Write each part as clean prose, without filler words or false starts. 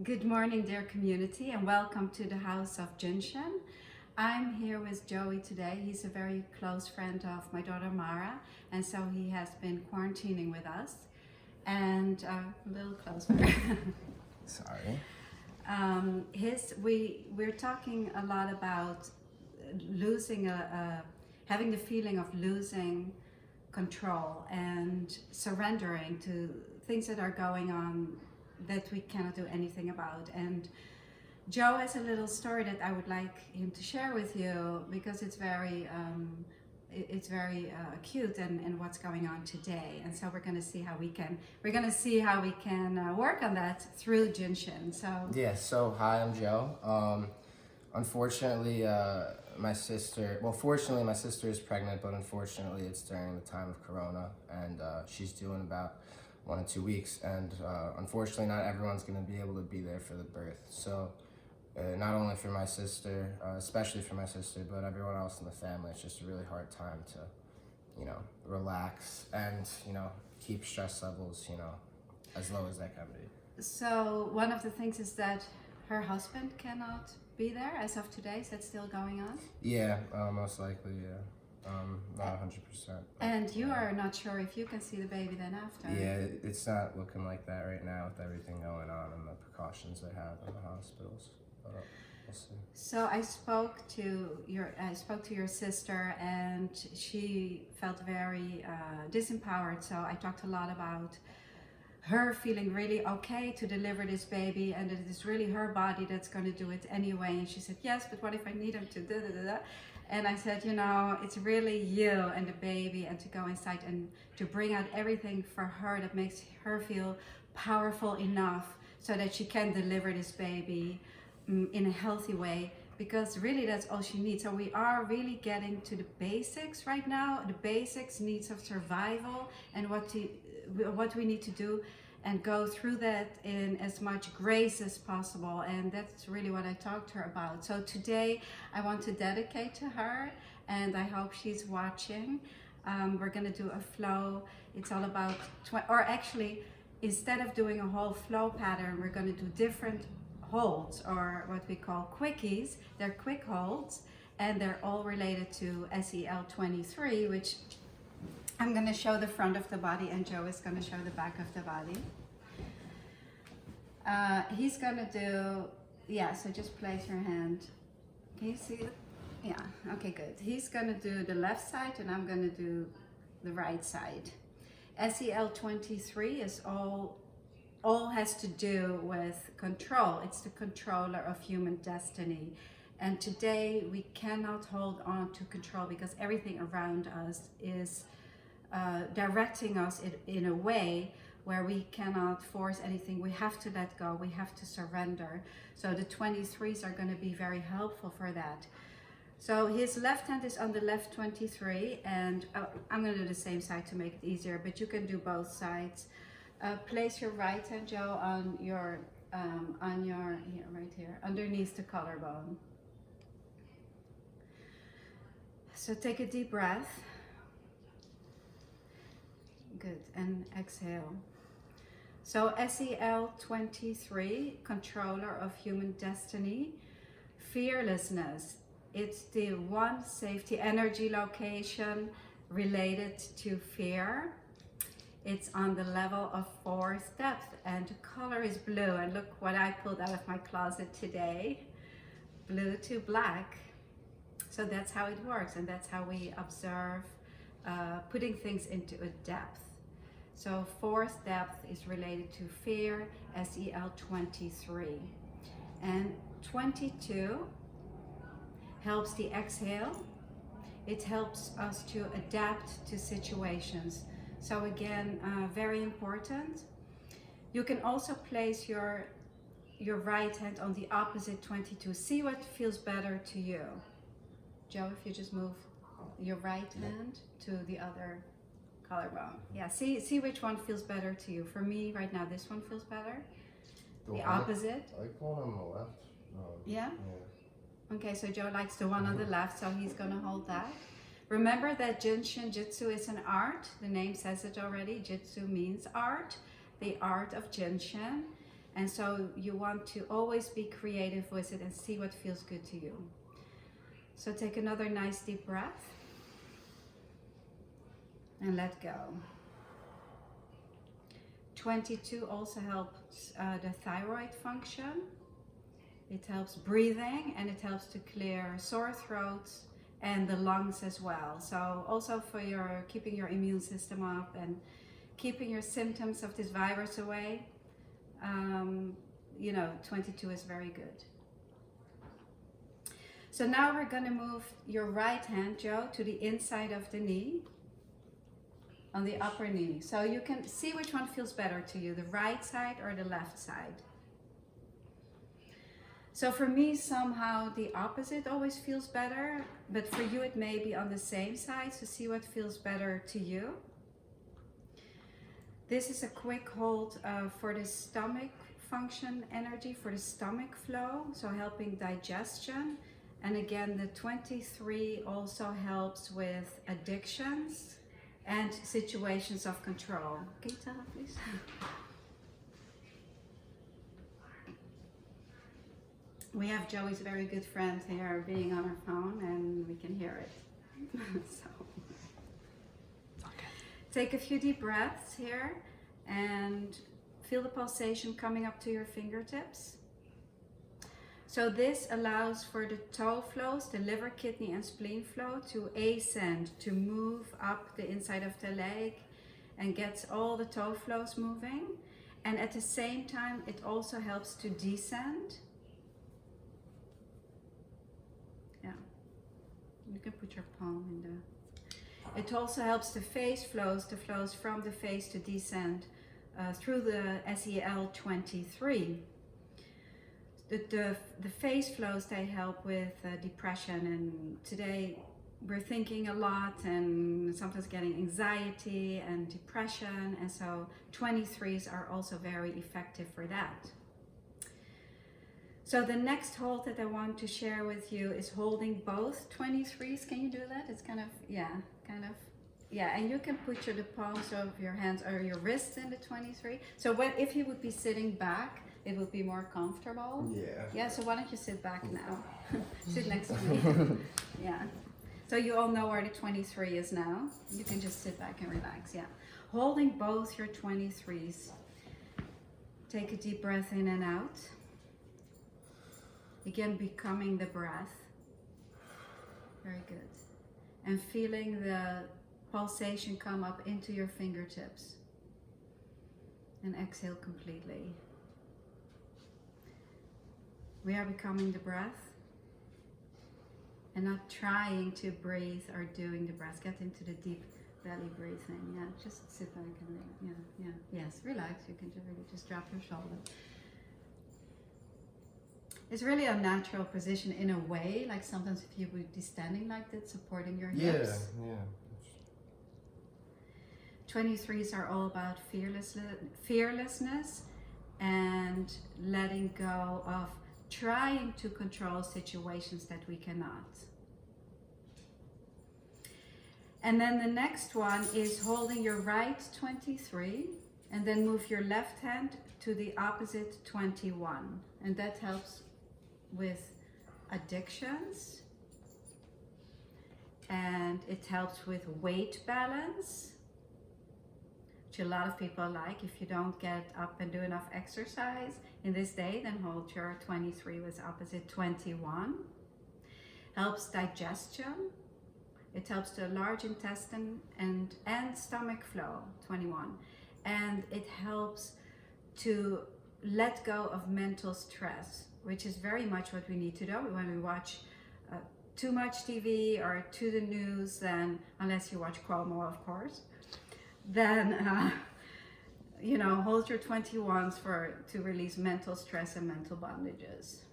Good morning, dear community, and welcome to the house of Jin Shin. I'm here with Joey today. He's a very close friend of my daughter Mara, and so he has been quarantining with us. And a little closer. Sorry. We're talking a lot about losing having the feeling of losing control and surrendering to things that are going on that we cannot do anything about. And Joe has a little story that I would like him to share with you because it's very acute and what's going on today. And so we're going to see how we can work on that through Jin Shin. So Yeah, so hi, I'm Joe. Unfortunately, fortunately, my sister is pregnant, but unfortunately, it's during the time of Corona, and she's due in about 1 or 2 weeks, and unfortunately, not everyone's going to be able to be there for the birth. So, not only for my sister, especially for my sister, but everyone else in the family, it's just a really hard time to, relax and, keep stress levels, as low as that can be. So one of the things is that her husband cannot be there as of today. Is that still going on? Yeah, most likely, yeah. Not 100%. And you are not sure if you can see the baby then after. Yeah, it's not looking like that right now with everything going on and the precautions they have in the hospitals. But we'll see. So I spoke to your sister, and she felt very disempowered. So I talked a lot about her feeling really okay to deliver this baby, and it is really her body that's going to do it anyway. And she said, yes, but what if I need him to da da da da? And I said, it's really you and the baby, and to go inside and to bring out everything for her that makes her feel powerful enough so that she can deliver this baby in a healthy way, because really that's all she needs. So we are really getting to the basics right now, the basics needs of survival, and what we need to do, and go through that in as much grace as possible. And that's really what I talked to her about. So today I want to dedicate to her, and I hope she's watching. We're gonna do a flow. It's all about, or actually, instead of doing a whole flow pattern, we're gonna do different holds, or what we call quickies. They're quick holds, and they're all related to SEL 23, which I'm going to show the front of the body, and Joe is going to show the back of the body. He's going to do, so just place your hand. Can you see it? Yeah, okay, good. He's going to do the left side, and I'm going to do the right side. SEL 23 is all has to do with control. It's the controller of human destiny. And today we cannot hold on to control because everything around us is directing us in a way where we cannot force anything. We have to let go, we have to surrender. So the 23s are going to be very helpful for that. So his left hand is on the left 23, and I'm going to do the same side to make it easier, but you can do both sides. Place your right hand, Joe, on your here, right here, underneath the collarbone. So take a deep breath. Good, and exhale. So SEL 23, controller of human destiny, fearlessness. It's the one safety energy location related to fear. It's on the level of 4th depth, and the color is blue. And look what I pulled out of my closet today, blue to black. So that's how it works, and that's how we observe putting things into a depth. So 4th depth is related to fear, SEL 23. And 22 helps the exhale. It helps us to adapt to situations. So again, very important. You can also place your right hand on the opposite 22. See what feels better to you. Joe, if you just move your right hand to the other collarbone. Yeah, see which one feels better to you. For me, right now, this one feels better. The opposite. I like the one on the left. Yeah? Okay, so Joe likes the one on the left, so he's gonna hold that. Remember that Jin Shin Jitsu is an art. The name says it already. Jitsu means art. The art of Jin Shin. And so you want to always be creative with it and see what feels good to you. So take another nice deep breath and let go. 22 also helps the thyroid function. It helps breathing and it helps to clear sore throats and the lungs as well. So also for your keeping your immune system up and keeping your symptoms of this virus away, 22 is very good. So now we're going to move your right hand, Joe, to the inside of the knee, on the upper knee. So you can see which one feels better to you, the right side or the left side. So for me, somehow the opposite always feels better, but for you it may be on the same side, so see what feels better to you. This is a quick hold for the stomach function energy, for the stomach flow, so helping digestion. And again, the 23 also helps with addictions and situations of control. Can you tell her, please? We have Joey's very good friend here being on her phone and we can hear it. So take a few deep breaths here and feel the pulsation coming up to your fingertips. So this allows for the toe flows, the liver, kidney and spleen flow to ascend, to move up the inside of the leg and gets all the toe flows moving. And at the same time, it also helps to descend. Yeah, you can put your palm in the... It also helps the face flows, the flows from the face to descend through the SEL23. The face flows, they help with depression, and today we're thinking a lot and sometimes getting anxiety and depression, and so 23s are also very effective for that. So the next hold that I want to share with you is holding both 23s. Can you do that? It's kind of, yeah, and you can put the palms of your hands or your wrists in the 23. So if you would be sitting back, it would be more comfortable. Yeah. Yeah, so why don't you sit back now? Sit next to me. Yeah. So you all know where the 23 is now. You can just sit back and relax, yeah. Holding both your 23s. Take a deep breath in and out. Again, becoming the breath. Very good. And feeling the pulsation come up into your fingertips. And exhale completely. We are becoming the breath and not trying to breathe or doing the breath. Get into the deep belly breathing. Yeah, just sit back and yes, relax. You can really just drop your shoulder. It's really a natural position in a way, like sometimes if you would be standing like that, supporting your hips. Yeah. 23s are all about fearlessness and letting go of trying to control situations that we cannot. And then the next one is holding your right 23 and then move your left hand to the opposite 21. And that helps with addictions and it helps with weight balance, which a lot of people like. If you don't get up and do enough exercise in this day, then hold your 23 with opposite 21. Helps digestion. It helps the large intestine and stomach flow, 21. And it helps to let go of mental stress, which is very much what we need to do when we watch too much TV or to the news, then, unless you watch Cuomo, of course, then hold your 21s to release mental stress and mental bondages.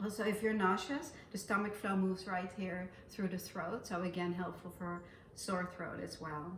Also, if you're nauseous, the stomach flow moves right here through the throat, so again helpful for sore throat as well.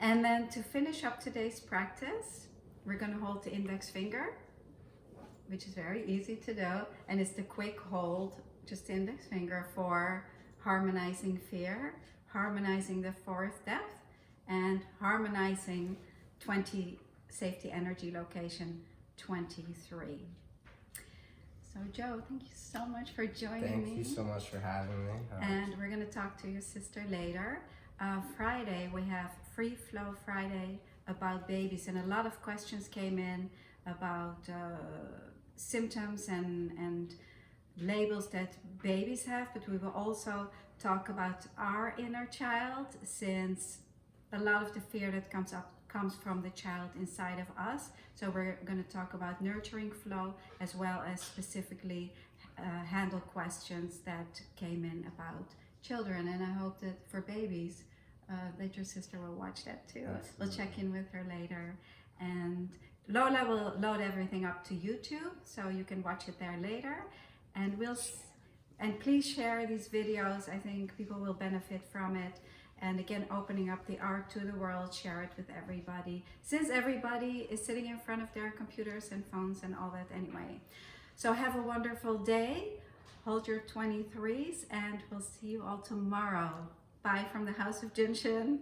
And then to finish up today's practice, we're going to hold the index finger, which is very easy to do, and it's the quick hold, just the index finger, for harmonizing fear, harmonizing the fourth depth, and harmonizing 27 Safety Energy Location 23. So Joe, thank you so much for joining me. Thank you so much for having me. And we're going to talk to your sister later. Friday, we have Free Flow Friday about babies, and a lot of questions came in about symptoms and labels that babies have, but we will also talk about our inner child, since a lot of the fear that comes from the child inside of us. So we're going to talk about nurturing flow, as well as specifically handle questions that came in about children. And I hope that for babies that your sister will watch that too. Absolutely. We'll check in with her later. And Lola will load everything up to YouTube, so you can watch it there later. And please share these videos. I think people will benefit from it. And again, opening up the art to the world, share it with everybody, since everybody is sitting in front of their computers and phones and all that anyway. So have a wonderful day. Hold your 23s, and we'll see you all tomorrow. Bye from the House of Jin Shin.